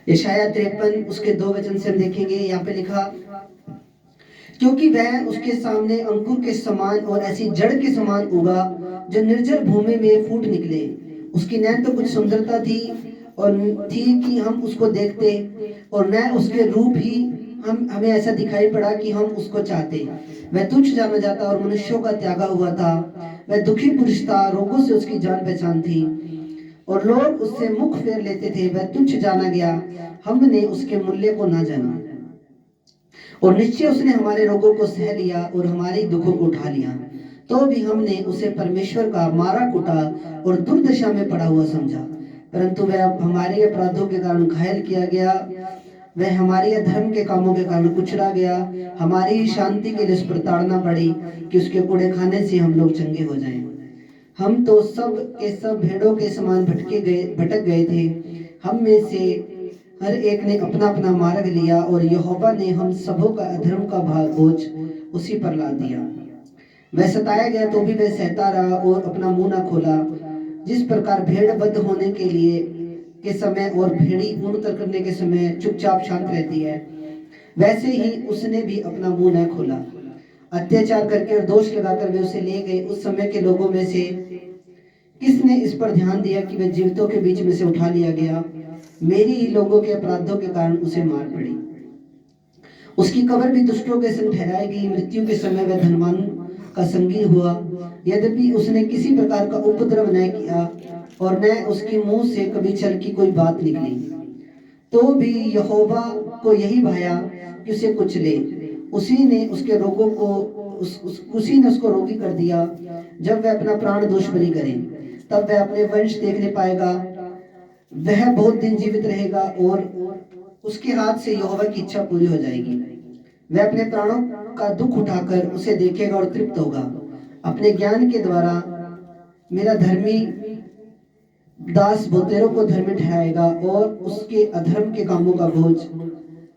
यशायाह 53 उसके 2 वचन से हम देखेंगे। यहाँ पे लिखा, क्योंकि वह उसके सामने अंकुर के समान और ऐसी जड़ के समान उगा जो निर्जल भूमि में फूट निकले। उसकी न तो कुछ सुंदरता थी और थी कि हम उसको देखते, और न उसके रूप ही हमें ऐसा दिखाई पड़ा कि हम उसको चाहते। वह तुच्छ जाना जाता और मनुष्यों का त्यागा हुआ था। वह दुखी पुरुष था, रोगों से उसकी जान पहचान थी और लोग उससे मुख फेर लेते थे। वह तुच्छ जाना गया, हमने उसके मूल्य को ना जाना। और निश्चय उसने हमारे रोगों को सह लिया और हमारे दुखों को उठा लिया। तो भी हमने उसे परमेश्वर का मारा कुटा और दुर्दशा में पड़ा हुआ समझा। परंतु वह हमारे अपराधों के कारण घायल किया गया, वह हमारे अधर्म के कामों के कारण कुचला गया। हमारी शांति के लिए उस पर ताड़ना पड़ी कि उसके कूड़े खाने से हम लोग चंगे हो जाएं। हम तो सब के सब भेड़ों के समान भटक गए थे। हम में से हर एक ने अपना अपना मार्ग लिया और यहोवा ने हम सबों का अधर्म का बोझ उसी पर लाद दिया। वह सताया गया तो भी वह सहता रहा और अपना मुंह ना खोला। जिस प्रकार भेड़ बद्ध होने के लिए के समय और भेड़ी ऊन करने के समय चुपचाप शांत रहती है, वैसे ही उसने भी अपना मुंह न खोला। अत्याचार करके और दोष लगाकर वे उसे ले गए। उस समय के लोगों में से किसने इस पर ध्यान दिया कि वह जीवितों के बीच में से उठा लिया गया? मेरी ही लोगों के अपराधों के कारण उसे मार पड़ी। उसकी कब्र भी दुष्टों के संग ठहराई गई। मृत्यु के समय वह धनवान का संगी हुआ, यद्यपि उसने किसी प्रकार का उपद्रव न किया और न उसके मुंह से कभी छल की कोई बात निकली। तो भी यहोवा को यही भाया कि उसे कुचले। उसी ने उसके रोगों को उसी ने उसको रोगी कर दिया। जब वह अपना प्राण दोष बलि करे, तब वह अपने वंश देखने पाएगा। वह बहुत दिन जीवित रहेगा और उसके हाथ से यहोवा की इच्छा पूरी हो जाएगी। वह अपने प्राणों का दुख उठाकर उसे देखेगा और तृप्त होगा। अपने ज्ञान के द्वारा मेरा धर्मी दास बहुतेरों को धर्मी ठहराएगा और उसके अधर्म के कामों का बोझ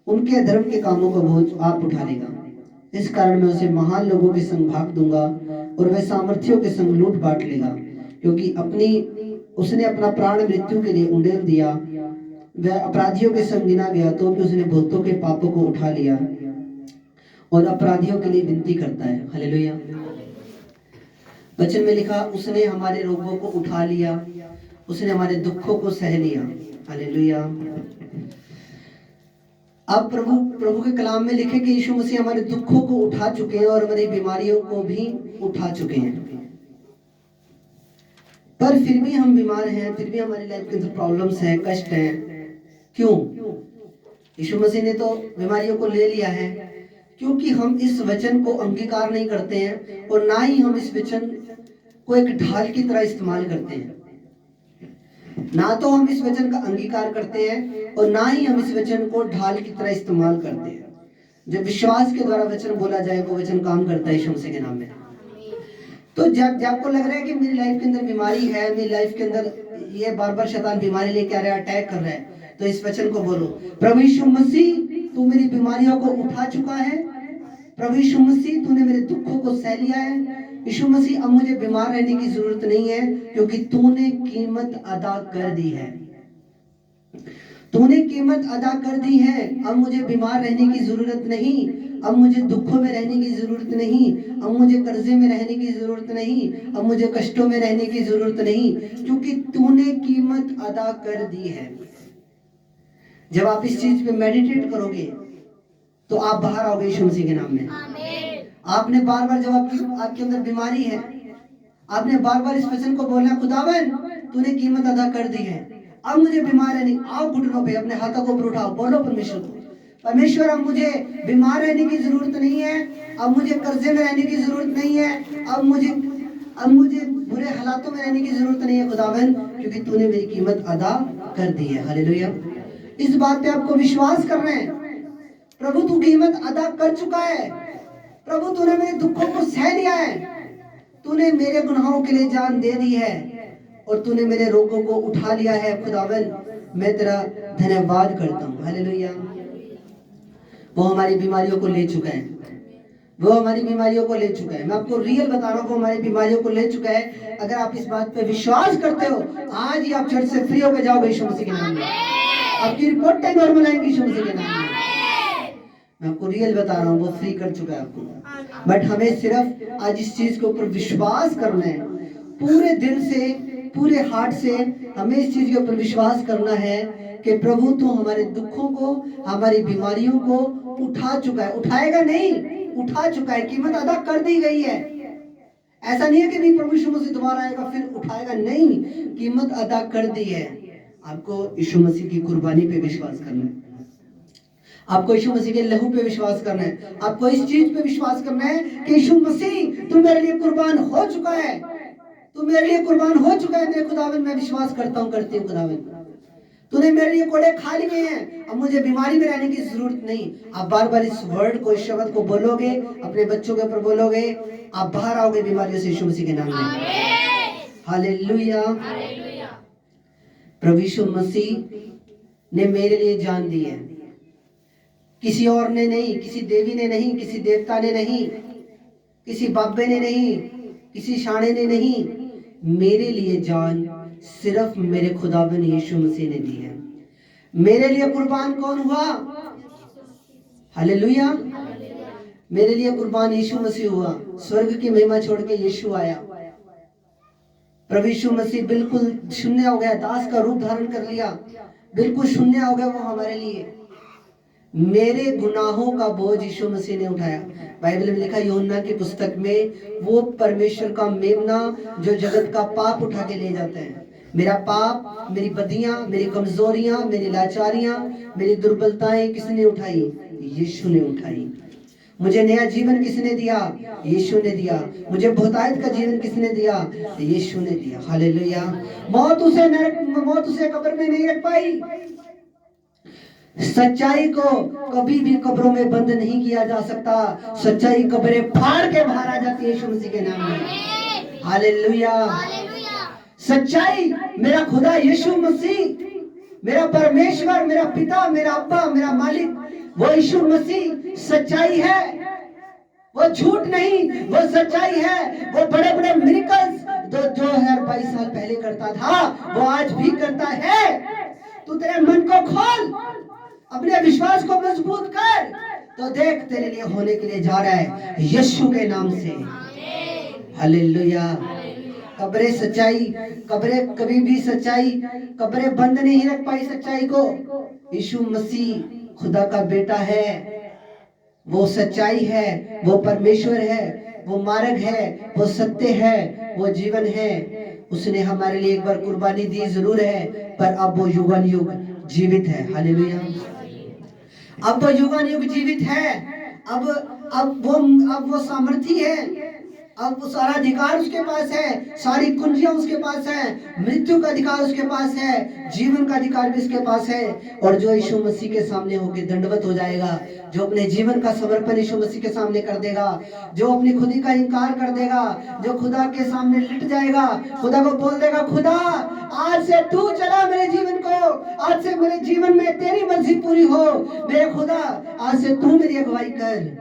उनके अधर्म के कामों का बोझ आप उठा लेगा। इस कारण मैं उसे महान लोगों के संग भाग दूंगा और वह सामर्थियों के संग लूट बांट लेगा, क्योंकि उसने अपना प्राण मृत्यु के लिए उंडेल दिया। वह अपराधियों के संग गिना गया तो भी उसने बहुतों के पापों को उठा लिया और अपराधियों के लिए विनती करता है। हालेलुया। वचन में लिखा, उसने हमारे रोगों को उठा लिया, उसने हमारे दुखों को सह लिया। हालेलुया। अब प्रभु के कलाम में लिखे कि यीशु मसीह हमारे दुखों को उठा चुके हैं और हमारी बीमारियों को भी उठा चुके हैं। पर फिर भी हम बीमार हैं, फिर भी हमारी लाइफ के अंदर प्रॉब्लम्स हैं, कष्ट हैं। क्यों? यीशु मसीह ने तो बीमारियों को ले लिया है, क्योंकि हम इस वचन को अंगीकार नहीं करते हैं और ना ही हम इस वचन को एक ढाल की तरह इस्तेमाल करते हैं। ना तो हम इस वचन का अंगीकार करते हैं और ना ही हम इस वचन को ढाल की तरह इस्तेमाल करते हैं। जब विश्वास के द्वारा वचन बोला जाए, वो वचन काम करता है यीशु मसीह के नाम में। तो जब आपको लग रहा है कि मेरी लाइफ के अंदर बीमारी है, मेरी लाइफ के अंदर ये बार बार शैतान बीमारी लेके आ रहा है, अटैक कर रहा है, तो इस वचन को बोलो, प्रभु यीशु मसीह तू मेरी बीमारियों को उठा चुका है। प्रभु यीशु मसीह तूने मेरे दुखों को सह लिया है। यीशु मसीह अब मुझे बीमार रहने की जरूरत नहीं है, क्योंकि तूने कीमत अदा कर दी है। तूने कीमत अदा कर दी है। अब मुझे बीमार रहने की जरूरत नहीं, अब मुझे दुखों में रहने की जरूरत नहीं, अब मुझे कर्जे में रहने की जरूरत नहीं, अब मुझे कष्टों में रहने की जरूरत नहीं, क्योंकि तूने कीमत अदा कर दी है। जब आप इस चीज पे मेडिटेट करोगे तो आप बाहर आओगे यीशु मसीह के नाम में। आपने बार बार, जब आपके अंदर बीमारी है, आपने बार बार इस वचन को बोलना, खुदावन तूने कीमत अदा कर दी है, अब मुझे बीमार रहने। आओ घुटनों पे, अपने हाथों को ऊपर उठाओ, बोलो परमेश्वर को, परमेश्वर अब मुझे बीमार रहने की जरूरत नहीं है, अब मुझे कर्जे में रहने की जरूरत नहीं है, अब मुझे बुरे हालातों में रहने की जरूरत नहीं है खुदावन, क्योंकि तूने मेरी कीमत अदा कर दी है। हालेलुया। इस बात पे आपको विश्वास करना है। प्रभु तू कीमत अदा कर चुका है। प्रभु तूने मेरे दुखों को सह लिया है, तूने मेरे गुनाहों के लिए जान दे दी है और तूने मेरे रोगों को उठा लिया है। खुदावन मैं तेरा धन्यवाद करता हूँ। हालेलुया। वो हमारी बीमारियों को ले चुका है, वो हमारी बीमारियों को ले चुका है। मैं आपको रियल बता रहा हूँ, वो हमारी बीमारियों को ले चुका है। अगर आप इस बात पे विश्वास करते हो, आज ही आप चर्च से फ्री होकर जाओगे यीशु मसीह के नाम में। आपकी रिपोर्टें नॉर्मल आएंगी यीशु मसीह के नाम में। मैं आपको रियल बता रहा हूँ, वो फ्री कर चुका है आपको। बट हमें सिर्फ आज इस चीज के ऊपर विश्वास करना है, पूरे दिल से, पूरे हार्ट से हमें इस चीज के ऊपर विश्वास करना है कि प्रभु तू हमारे दुखों को, हमारी बीमारियों को उठा चुका है। उठाएगा नहीं, उठा चुका है, कीमत अदा कर दी गई है। ऐसा नहीं है कि नहीं प्रभु यीशु मसीह दोबारा आएगा फिर उठाएगा, नहीं, कीमत अदा कर दी है। आपको यीशु मसीह की कुर्बानी पे विश्वास करना है, आपको यीशु मसीह के लहू पे विश्वास करना है, आपको इस चीज पे विश्वास करना है कि यीशु मसीह तू मेरे लिए कुर्बान हो चुका है, तू मेरे लिए कुर्बान हो चुका है मेरे खुदावन। मैं विश्वास करता हूँ, करती हूँ खुदावन, तूने मेरे लिए कोड़े खा लिए हैं, अब मुझे बीमारी में रहने की जरूरत नहीं। आप बार बार इस वर्ड को, इस शब्द को बोलोगे, अपने बच्चों के ऊपर बोलोगे, आप बाहर आओगे बीमारियों से यीशु मसीह के नाम में। हालेलुया। प्रभु यीशु मसीह ने मेरे लिए जान दी है, किसी और ने नहीं, किसी देवी ने नहीं, किसी देवता ने नहीं, किसी बाबे ने नहीं, किसी शाणे ने नहीं, मेरे लिए जान सिर्फ मेरे खुदावन यीशु मसीह ने दी है। मेरे लिए कुर्बान कौन हुआ? हालेलुया। मेरे लिए कुर्बान यीशु मसीह हुआ। स्वर्ग की महिमा छोड़ के यीशु आया। प्रभु यीशु मसीह बिल्कुल शून्य हो गया, दास का रूप धारण कर लिया, बिल्कुल शून्य हो गया वो हमारे लिए। मेरे गुनाहों का बोझ यीशु मसीह ने उठाया। बाइबल में लिखा, यूहन्ना की पुस्तक में, वो परमेश्वर का मेमना जो जगत का पाप उठा के ले जाते हैं। मेरा पाप, मेरी बदियां, मेरी कमजोरियां, मेरी लाचारियां, मेरी दुर्बलताएं किसने उठाई? यीशु ने उठाई। मुझे नया जीवन किसने दिया? यीशु ने दिया। मुझे बहुतायत का जीवन किसने दिया? यीशु ने दिया। हालेलुया। मौत उसे कब्र में नहीं रख पाई। सच्चाई को कभी भी कब्रों में बंद नहीं किया जा सकता। सच्चाई कब्रें फाड़ के बाहर आ जाती है यीशु मसीह के नाम में। हालेलुया। सच्चाई मेरा खुदा यीशु मसीह, मेरा परमेश्वर, मेरा पिता, मेरा अब्बा, मेरा मालिक, वो यीशु मसीह सच्चाई है, वो झूठ नहीं, वो सच्चाई है। वो बड़े बड़े मिरेकल्स जो 2022 साल पहले करता था वो आज भी करता है। तू तेरे मन को खोल, अपने विश्वास को मजबूत कर, तो देख तेरे लिए होने के लिए जा रहा है यीशु के नाम से। हालेलुया। कब्रें सच्चाई, कब्रें कभी भी सच्चाई, कब्रें बंद नहीं रख पाई सच्चाई को। यीशु मसीह खुदा का बेटा है, वो सच्चाई है, वो परमेश्वर है, वो मार्ग है, वो सत्य है, वो जीवन है। उसने हमारे लिए एक बार कुर्बानी दी जरूर है, पर अब वो युगान युग जीवित है। हालेलुया। अब वो युगान युग जीवित है। अब वो सामर्थी है, अब वो सारा अधिकार उसके पास है, सारी कुंजियां उसके पास है, मृत्यु का अधिकार उसके पास है, जीवन का अधिकार भी उसके पास है। और जो यीशु मसीह के सामने होकर दंडवत हो जाएगा, जो अपने जीवन का समर्पण यीशु मसीह के सामने कर देगा, जो अपनी खुदी का इनकार कर देगा, जो खुदा के सामने लिट जाएगा, खुदा को बोल देगा, खुदा आज से तू चला मेरे जीवन को, आज से मेरे जीवन में तेरी मर्जी पूरी हो, मेरे खुदा आज से तू मेरी अगुवाई कर।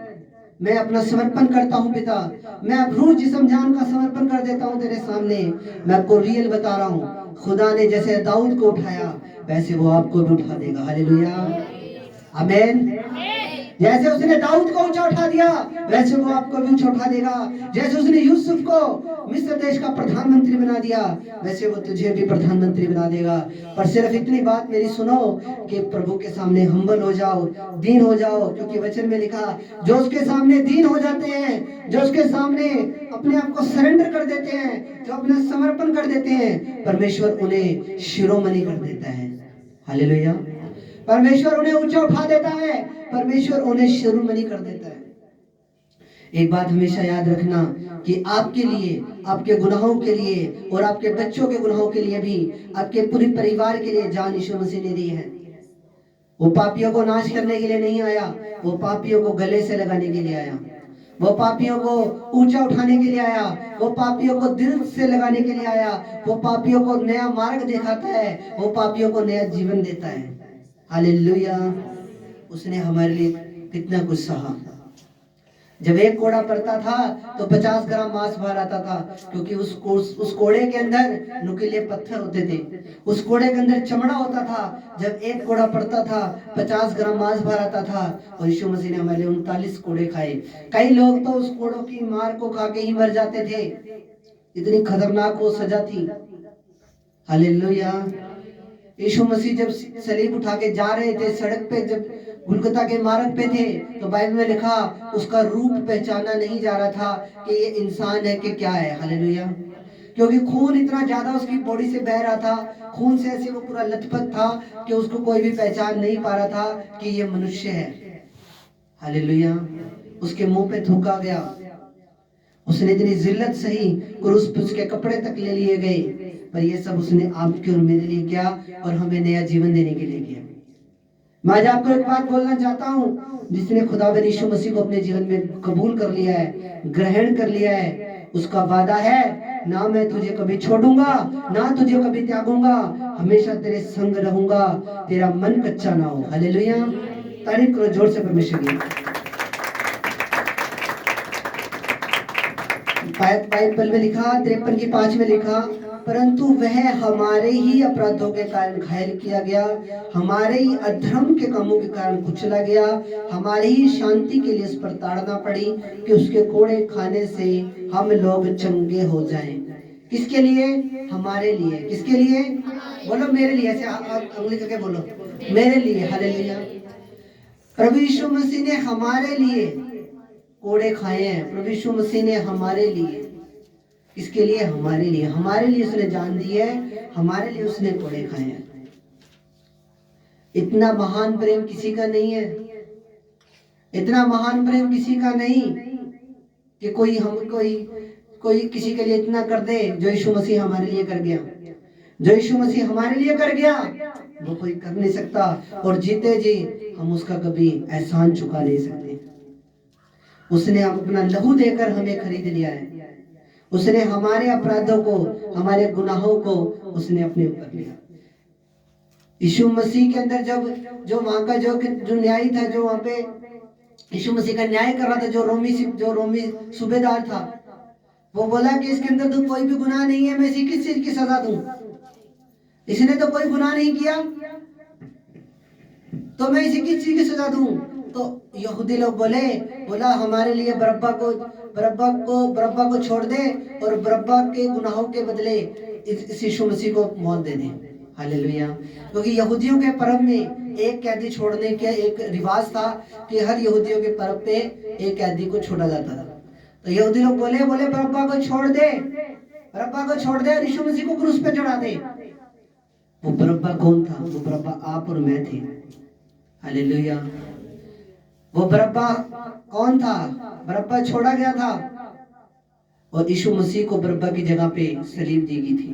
मैं अपना समर्पण करता हूँ पिता, मैं अब रूह जिस्म जान का समर्पण कर देता हूँ तेरे सामने। मैं आपको रियल बता रहा हूँ, खुदा ने जैसे दाऊद को उठाया वैसे वो आपको भी उठा देगा। हालेलुया। आमीन। जैसे उसने दाऊद को ऊंचा उठा दिया वैसे वो आपको भी ऊंचा उठा देगा। जैसे उसने यूसुफ को मिस्र देश का प्रधानमंत्री बना दिया वैसे वो तुझे भी प्रधानमंत्री बना देगा। पर सिर्फ इतनी बात मेरी सुनो कि प्रभु के सामने हम्बल हो जाओ, दीन हो जाओ, क्योंकि वचन में लिखा, जो उसके सामने दीन हो जाते हैं, जो उसके सामने अपने आप को सरेंडर कर देते हैं, जो अपना समर्पण कर देते हैं, परमेश्वर उन्हें शिरोमणि कर देता है। हालेलुया। परमेश्वर उन्हें ऊंचा उठा देता है, परमेश्वर उन्हें शिरोमणि कर देता है। एक बात हमेशा याद रखना कि आपके लिए, आपके गुनाहों के लिए और आपके बच्चों के गुनाहों के लिए भी, आपके पूरे परिवार के लिए जान यीशु मसीह ने दी है। वो पापियों को नाश करने के लिए नहीं आया, वो पापियों को गले से लगाने के लिए आया, वो पापियों को ऊंचा उठाने के लिए आया, वो पापियों को दिल से लगाने के लिए आया, वो पापियों को नया मार्ग दिखाता है, वो पापियों को नया जीवन देता है। हालेलुया। उसने हमारे लिए कितना कुछ सहा। जब एक कोड़ा पड़ता था तो 50 ग्राम मांस बाहर आता था, क्योंकि उस कोड़े के अंदर नुकीले पत्थर होते थे, उस कोड़े के अंदर चमड़ा होता था। जब एक कोड़ा पड़ता था 50 ग्राम मांस बाहर आता था। और यीशु मसीह ने हमारे 39 कोड़े खाए। कई लोग तो उस कोड़ों की मार को खा के ही मर जाते थे, इतनी खतरनाक वो सजा थी। हालेलुया। यीशु मसीह जब सलीब उठा के जा रहे थे, सड़क पे जब गुलगुता के मार्ग पे थे, तो बाइबल में लिखा उसका रूप पहचाना नहीं जा रहा था कि ये इंसान है कि क्या है। हालेलुया। क्योंकि खून इतना ज्यादा उसकी बॉडी से बह रहा था, खून से ऐसे वो पूरा लथपथ था कि उसको कोई भी पहचान नहीं पा रहा था कि ये मनुष्य है। हालेलुया। उसके मुंह पे थूका गया, उसने इतनी जिल्लत सही, क्रूस पे उसके कपड़े तक ले लिए गए, पर ये सब उसने आपके और मेरे लिए किया और हमें नया जीवन देने के लिए किया। मैं आज आपको एक बात बोलना चाहता हूँ, जिसने खुदावंद यीशु मसीह को अपने जीवन में कबूल कर लिया है, ग्रहण कर लिया है, उसका वादा है, ना मैं तुझे कभी छोड़ूंगा, ना तुझे कभी त्यागूंगा, हमेशा तेरे संग रहूंगा, तेरा मन कच्चा ना हो। हालेलुया। तारीफ करो जोर से परमेश्वर की। बाइबल में लिखा 53 की 5 में लिखा, परंतु वह हमारे ही अपराधों के कारण घायल किया गया, हमारे ही अधर्म के कामों के कारण कुचला गया, हमारी ही शांति के लिए इस पर ताड़ना पड़ी कि उसके कोड़े खाने से हम लोग चंगे हो जाएं। किसके लिए? हमारे लिए। किसके लिए? बोलो मेरे लिए। ऐसे उंगली करके बोलो मेरे लिए। हालेलुया। प्रभु यीशु मसीह ने हमारे लिए कोड़े खाए हैं। प्रभु यीशु मसीह ने हमारे लिए, इसके लिए हमारे लिए, हमारे लिए उसने जान दी है, हमारे लिए उसने कोड़े खाए हैं। इतना महान प्रेम किसी का नहीं है, इतना महान प्रेम किसी का नहीं कि कोई किसी के लिए इतना कर दे जो यीशु मसीह हमारे लिए कर गया। जो यीशु मसीह हमारे लिए कर गया वो कोई कर नहीं सकता, और जीते जी हम उसका कभी एहसान चुका नहीं सकते। उसने अपना लहू देकर हमें खरीद लिया है, उसने हमारे अपराधों को, हमारे गुनाहों को उसने अपने ऊपर लिया। यीशु मसीह के अंदर जब जो वहां का जो न्यायी था, जो वहां पे यीशु मसीह का न्याय कर रहा था, जो रोमी सूबेदार था, वो बोला कि इसके अंदर तो कोई भी गुनाह नहीं है, मैं इसे किस चीज की सजा दूं? इसने तो कोई गुनाह नहीं किया, तो मैं इसे किस चीज की सजा दूं? तो यहूदी लोग बोला हमारे लिए बरब्बा को छोड़ दे, और बरब्बा के गुनाहों के बदले इस यीशु मसीह को मौत दे दे। हालेलुया। क्योंकि यहूदियों के पर्व में एक कैदी छोड़ने का एक रिवाज था कि हर यहूदियों के पर्व पे एक कैदी को छोड़ा जाता था। तो यहूदी लोग बोले बरब्बा को छोड़ दे, बरब्बा को छोड़ दे और यीशु मसीह को क्रूस पे चढ़ा दे। वो बरब्बा कौन था? वो बरब्बा आप और मैं थे। हालेलुया। वो बरब्बा कौन था? बरब्बा छोड़ा गया था और यीशु मसीह को बरब्बा की जगह पे सलीब दी गई थी।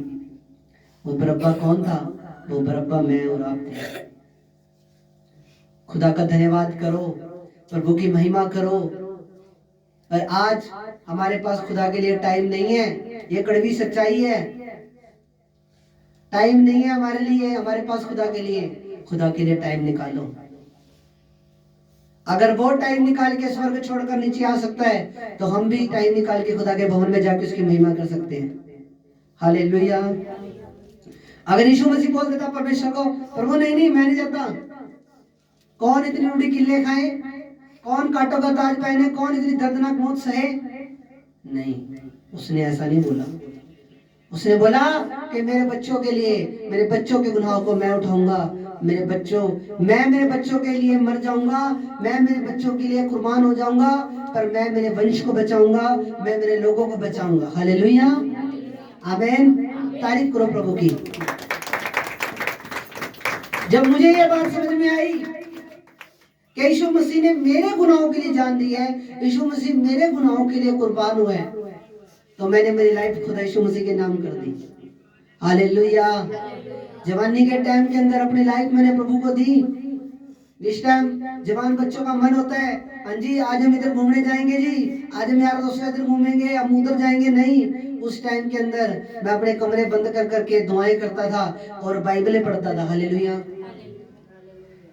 वो बरब्बा कौन था? वो बरब्बा मैं और आप थे। खुदा का धन्यवाद करो, प्रभु की महिमा करो। पर आज हमारे पास खुदा के लिए टाइम नहीं है, ये कड़वी सच्चाई है। टाइम नहीं है हमारे लिए, हमारे पास खुदा के लिए टाइम निकालो। अगर वो टाइम निकाल के स्वर्ग छोड़कर नीचे आ सकता है, तो हम भी टाइम निकाल के खुदा के भवन में जाकर उसकी महिमा कर सकते हैं। हालेलुया। अगर यीशु मसीह बोल देता परमेश्वर को, प्रभु नहीं मैं नहीं जाता, कौन इतनी उड़ी किल्ले खाए, कौन कांटों का ताज पहने, कौन इतनी दर्दनाक मौत सहे? नहीं, उसने ऐसा नहीं बोला। उसने बोला कि मेरे बच्चों के लिए, मेरे बच्चों के गुनाहों को मैं उठाऊंगा, मैं मेरे बच्चों के लिए मर जाऊंगा, मैं मेरे बच्चों के लिए कुर्बान हो जाऊंगा, पर मैं मेरे वंश को बचाऊंगा, मैं मेरे लोगों को बचाऊंगा। हालेलुया। आमीन। तारीफ करो प्रभु की। जब मुझे ये बात समझ में आई कि यीशु मसीह ने मेरे गुनाहों के लिए जान दी है, यीशु मसीह मेरे गुनाहों के लिए कुर्बान हुए, तो मैंने मेरी लाइफ खुदा यीशु मसीह के नाम कर दी। हालेलुया। जवानी के टाइम के अंदर अपनी लाइफ मैंने प्रभु को दी। जिस टाइम जवान बच्चों का मन होता है, हाँ जी आज हम इधर घूमने जाएंगे जी, आज हम यार दोस्तों इधर घूमेंगे, हम उधर जाएंगे, नहीं, उस टाइम के अंदर मैं अपने कमरे बंद कर करके दुआएं करता था और बाइबलें पढ़ता था। हालेलुया।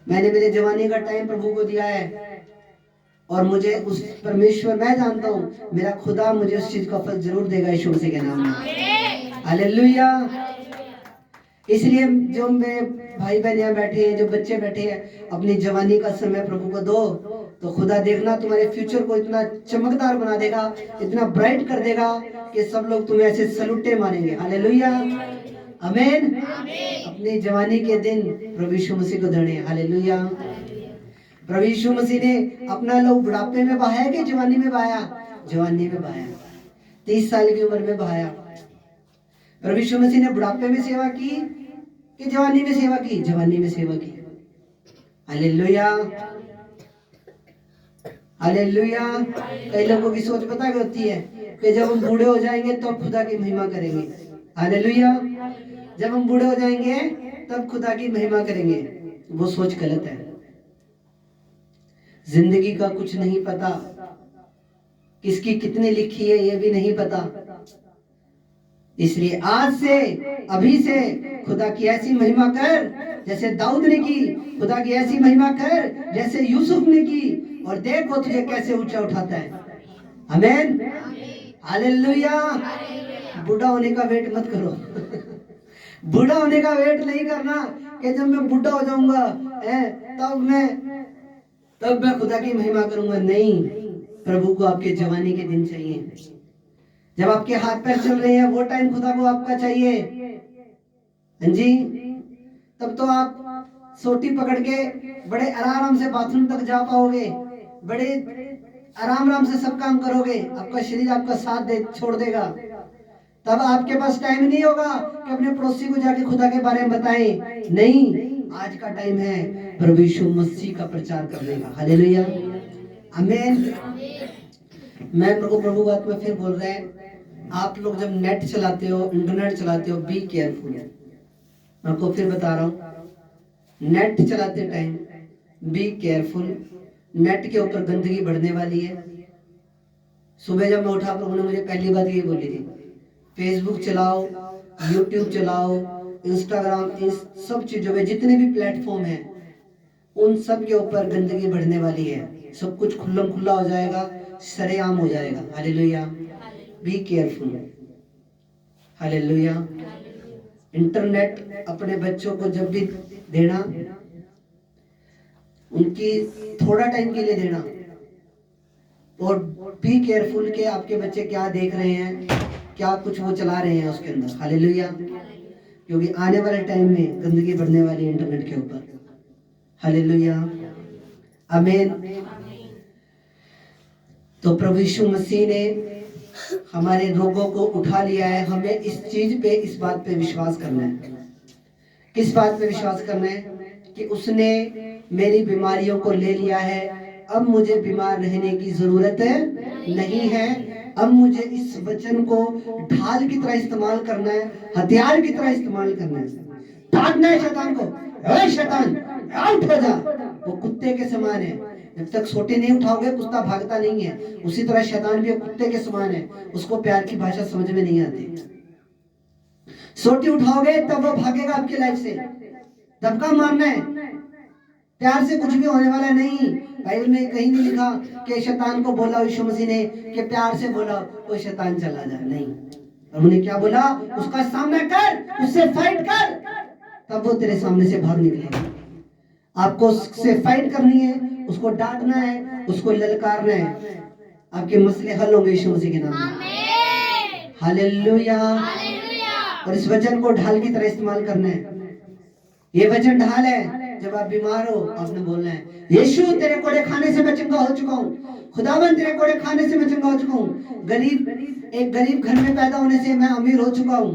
मैंने मेरे जवानी का टाइम प्रभु को दिया है। और मुझे उस परमेश्वर, मैं जानता हूँ मेरा खुदा मुझे उस चीज का फल जरूर देगा यीशु मसीह के नाम में। हालेलुया। इसलिए जो मेरे भाई बहन यहाँ बैठे हैं, जो बच्चे बैठे हैं, अपनी जवानी का समय प्रभु को दो, तो खुदा देखना तुम्हारे फ्यूचर को इतना चमकदार बना देगा, इतना ब्राइट कर देगा कि सब लोग तुम्हें ऐसे सलूटे मारेंगे। हालेलुया, आमीन। अपनी जवानी के दिन प्रभु यीशु मसीह को देने। हालेलुया। प्रभु यीशु मसीह ने अपना लहू बुढ़ापे में बहाया कि जवानी में बहाया? जवानी में बहाया, 30 साल की उम्र में बहाया। प्रभु यीशु मसीह ने बुढ़ापे में सेवा की कि जवानी में सेवा की? जवानी में सेवा की। Hallelujah, hallelujah. कई लोगों की सोच पता क्या होती है कि जब हम बूढ़े हो जाएंगे तो खुदा की महिमा करेंगे। हालेलुया, जब हम बूढ़े हो जाएंगे तब खुदा की महिमा करेंगे। वो सोच गलत है। जिंदगी का कुछ नहीं पता, किसकी कितनी लिखी है ये भी नहीं पता। इसलिए आज से, अभी से खुदा की ऐसी महिमा कर जैसे दाऊद ने की, खुदा की ऐसी महिमा कर जैसे यूसुफ ने की, और देखो तुझे कैसे ऊंचा उठाता है। आमीन, हालेलुया। बूढ़ा होने का वेट मत करो। बूढ़ा होने का वेट नहीं करना कि जब मैं बूढ़ा हो जाऊंगा तब मैं खुदा की महिमा करूंगा। नहीं, प्रभु को आपके जवानी के दिन चाहिए। जब आपके हाथ पैर चल रहे हैं वो टाइम खुदा को आपका चाहिए। हाँ जी, तब तो आप सोटी पकड़ के बड़े आराम से बाथरूम तक जा पाओगे, बड़े आराम से सब काम करोगे, आपका शरीर आपका साथ दे छोड़ देगा। तब आपके पास टाइम नहीं होगा कि अपने पड़ोसी को जाके खुदा के बारे में बताएं। नहीं, आज का टाइम है प्रभु यीशु मसीह का प्रचार करने का। हालेलुया, आमीन। मैं प्रभु बात में फिर बोल रहे हैं, आप लोग जब नेट चलाते हो, इंटरनेट चलाते हो, बी केयरफुल। मैं आपको फिर बता रहा हूँ, नेट चलाते टाइम बी केयरफुल। नेट के ऊपर गंदगी बढ़ने वाली है। सुबह जब मैं उठा, प्रभु ने मुझे पहली बात ये बोली थी, फेसबुक चलाओ, यूट्यूब चलाओ, इंस्टाग्राम, इन सब चीजों में जितने भी प्लेटफॉर्म हैं उन सब के ऊपर गंदगी बढ़ने वाली है। सब कुछ खुल्लम खुल्ला हो जाएगा, सरेआम हो जाएगा। Hallelujah, be careful. Hallelujah. Internet अपने बच्चों को जब भी देना, उनकी थोड़ा टाइम के लिए देना, और बी केयरफुल के आपके बच्चे क्या देख रहे हैं, क्या कुछ वो चला रहे हैं उसके अंदर। हालेलुया, क्योंकि आने वाले टाइम में गंदगी बढ़ने वाली है इंटरनेट के ऊपर। हालेलुया, आमीन। तो प्रभु यीशु मसीह ने हमारे रोगों को उठा लिया है। हमें इस चीज पे, इस बात पे विश्वास करना है। किस बात पे विश्वास करना है? कि उसने मेरी बीमारियों को ले लिया है। अब मुझे बीमार रहने की जरूरत नहीं है। अब मुझे इस वचन को ढाल की तरह इस्तेमाल करना है, हथियार की तरह इस्तेमाल करना है। डांटना है शैतान को, ए शैतान आउट हो जा। वो कुत्ते के समान है, जब तक सोटे नहीं उठाओगे कुत्ता भागता नहीं है। उसी तरह शैतान भी कुत्ते के समान है, उसको प्यार की भाषा समझ में नहीं आती। सोटी उठाओगे तब वो भागेगा आपकी लाइफ से। धक्का मारना है, प्यार से कुछ भी होने वाला नहीं। बाइबल में कहीं नहीं लिखा कि शैतान को बोला यीशु मसीह ने कि प्यार से बोला तो शैतान चला जाए, नहीं। उन्होंने क्या बोला? उसका सामना कर, उससे फाइट कर, तब वो तेरे सामने से भाग निकलेगा। आपको उससे फाइट करनी है, उसको डांटना है, उसको ललकारना है। आपके मसले हल होंगे यीशु मसीह के नाम में। हालेलुया। और इस वचन को ढाल की तरह इस्तेमाल करना है। ये वचन ढाल है। जब आप बीमार हो, आपने बोलना है, यीशु तेरे कोड़े खाने से मैं चंगा हो चुका हूँ। खुदावन तेरे कोड़े खाने से मैं चंगा हो चुका हूँ। एक गरीब घर में पैदा होने से मैं अमीर हो चुका हूँ।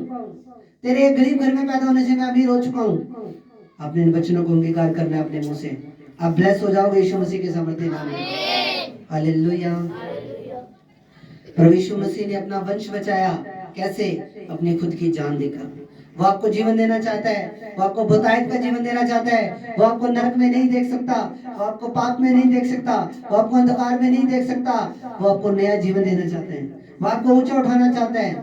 तेरे एक गरीब घर में पैदा होने से मैं अमीर हो चुका हूँ। आपने इन वचनों को अंगीकार करना है अपने मुंह से। आप ब्लेस हो जाओगे यीशु मसीह के सामर्थ्य नाम में। हालेलुया। प्रभु यीशु मसीह ने अपना वंश बचाया। कैसे? अपनी खुद की जान देकर। वो आपको जीवन देना चाहता है, वो आपको बहुतायत का जीवन देना चाहता है। वो आपको नरक में नहीं देख सकता, वो आपको पाप में नहीं देख सकता, वो आपको अंधकार में नहीं देख सकता। वो आपको नया जीवन देना चाहता है, वो आपको ऊंचा उठाना चाहता है,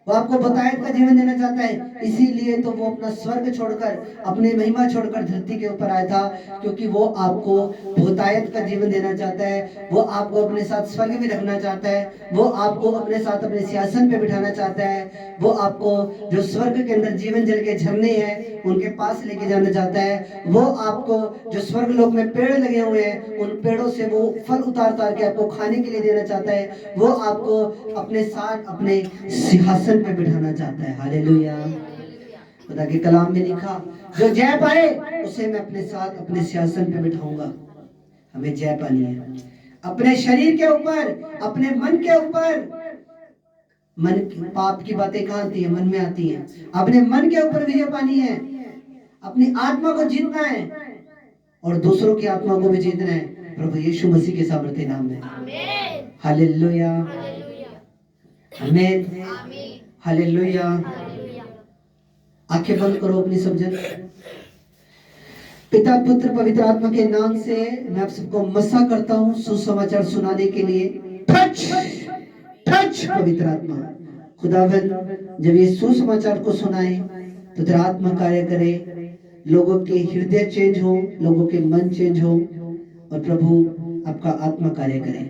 वो आपको बहुतायत का जीवन देना चाहता है। इसीलिए तो वो अपना स्वर्ग छोड़कर, अपनी महिमा छोड़कर धरती के ऊपर आया था, क्योंकि वो आपको बहुतायत का जीवन देना चाहता है। वो आपको अपने साथ स्वर्ग में रखना चाहता है। वो आपको अपने साथ अपने सिंहासन पे बिठाना चाहता है। वो आपको जो स्वर्ग के अंदर जीवन जल के झरने हैं उनके पास लेके जाना चाहता है। वो आपको जो स्वर्ग लोक में पेड़ लगे हुए हैं उन पेड़ों से वो फल उतार उतार के आपको खाने के लिए देना चाहता है। वो आपको अपने साथ अपने सिंहासन पे बिठाना चाहता है। हालेलुया। खुदा के कलाम में लिखा, जो जय पाए उसे मैं अपने साथ अपने सिंहासन पे बिठाऊंगा। हमें जय पानी है अपने शरीर के ऊपर, अपने मन के ऊपर। मन पाप की बातें कहाँ आती है? मन में आती है। अपने मन के ऊपर विजय पानी है, अपनी आत्मा को जीतना है और दूसरों की आत्मा को भी जीतना है प्रभु यीशु मसीह के सामर्थ्य नाम में। हालेलुया, आमीन, हालेलुया। आंखें बंद करो अपनी सब जन। पिता पुत्र पवित्र आत्मा के नाम से मैं आप सबको मसा करता हूँ सुसमाचार सुनाने के लिए। टच टच पवित्र आत्मा, खुदावंद जब ये सुसमाचार को सुनाए तो तेरा आत्मा कार्य करे, लोगों के हृदय चेंज हो, लोगों के मन चेंज हो और प्रभु आपका आत्मा कार्य करे।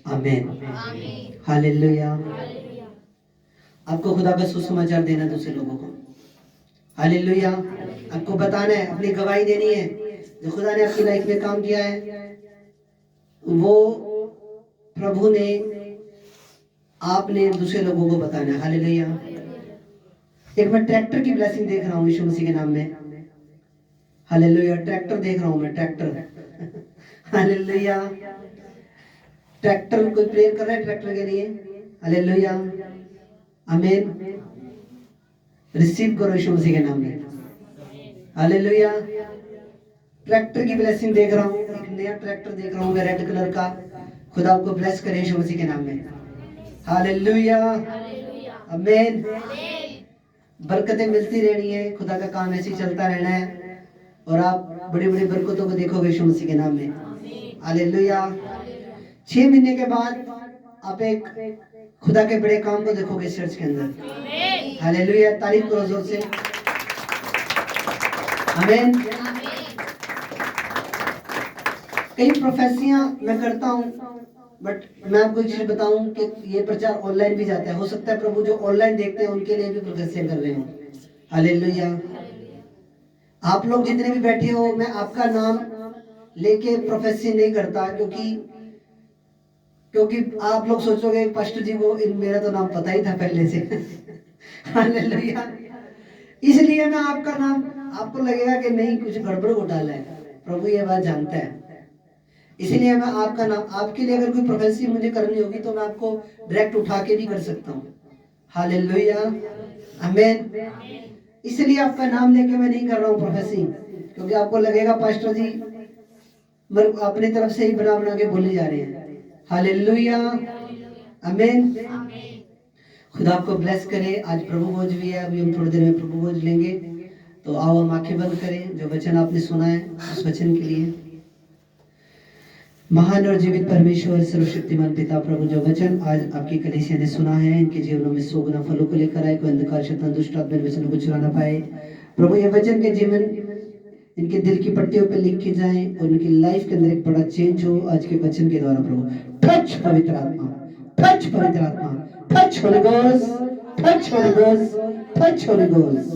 आमीन, हालेलुया। आपको खुदा का सुसमाचार देना दूसरे लोगों को। हालेलुया। आपको बताना है, अपनी गवाही देनी है। जो खुदा ने आपकी लाइफ में काम किया है वो प्रभु ने, आपने दूसरे लोगों को बताना है। हालेलुया। एक मैं ट्रैक्टर की ब्लेसिंग देख रहा हूँ यीशु मसीह के नाम में। हालेलुया। ट्रैक्टर देख रहा हूँ मैं, ट्रैक्टर। हालेलुया। ट्रैक्टर, कोई प्रेयर कर रहा है ट्रैक्टर के लिए? हालेलुया, आमीन। रिसीव करो यीशु मसीह के नाम में। हालेलुया। ट्रैक्टर की ब्लेसिंग देख रहा हूँ, एक नया ट्रैक्टर देख रहा हूँ मैं, रेड कलर का। खुदा आपको ब्लेस करे यीशु मसीह के नाम में। हालेलुया, आमीन। बरकतें मिलती रहनी है, खुदा का काम ऐसे ही चलता रहना है और आप बड़ी बड़ी बरकतों को देखोगे यीशु मसीह के नाम में। हालेलुया। 6 महीने के बाद आप एक खुदा के बड़े काम को देखोगे चर्च के अंदर। हालेलुया। तारीफ करो जोर से। आमीन। कई प्रोफेसियां मैं करता हूं, बट मैं आपको एक चीज बताऊं कि ये प्रचार ऑनलाइन भी जाता है। हो सकता है प्रभु जो ऑनलाइन देखते हैं उनके लिए भी प्रोफेसियां कर रहे हो। हालेलुया। आप लोग जितने भी बैठे हो, मैं आपका नाम लेके प्रोफेसी नहीं करता, क्योंकि आप लोग सोचोगे पास्टर जी को मेरा तो नाम पता ही था पहले से। हालेलुया। इसलिए मैं आपका नाम, आपको लगेगा कि नहीं कुछ गड़बड़ घोटाला है, प्रभु ये बात जानता है। इसलिए मैं आपका नाम, आपके लिए अगर कोई प्रोफेसी मुझे करनी होगी तो मैं आपको डायरेक्ट उठा के भी कर सकता हूँ। हालेलुया, आमीन। इसलिए आपका नाम लेके मैं नहीं कर रहा हूँ प्रोफेसी, क्योंकि आपको लगेगा पास्टर जी अपनी तरफ से ही बना बना के बोले जा रहे हैं। हालेलुया, आमीन। खुदा आपको ब्लेस करे। आज प्रभु भोज भी है, अभी हम थोड़ी देर में प्रभु भोज लेंगे, तो आओ हम आंखें बंद करें। जो वचन आपने सुना है उस वचन के लिए। महान और जीवित परमेश्वर सर्वशक्तिमान पिता प्रभु, जो वचन आज आपकी कलीसिया ने सुना है, इनके जीवनों में 100 गुना फलों को लेकर आए। कोई अंधकार शैतान दुष्ट आत्मा वचन को चुरा ना पाए। प्रभु ये वचन के जीवन इनके दिल की पट्टियों पे लिख के जाए और उनकी लाइफ के अंदर एक बड़ा चेंज हो आज के वचन के द्वारा। प्रभु टच पवित्र आत्मा, टच पवित्र आत्मा, touch holy ghost, touch holy ghost, touch holy ghost,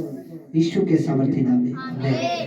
यीशु के सामर्थ्य नाम में। आमीन।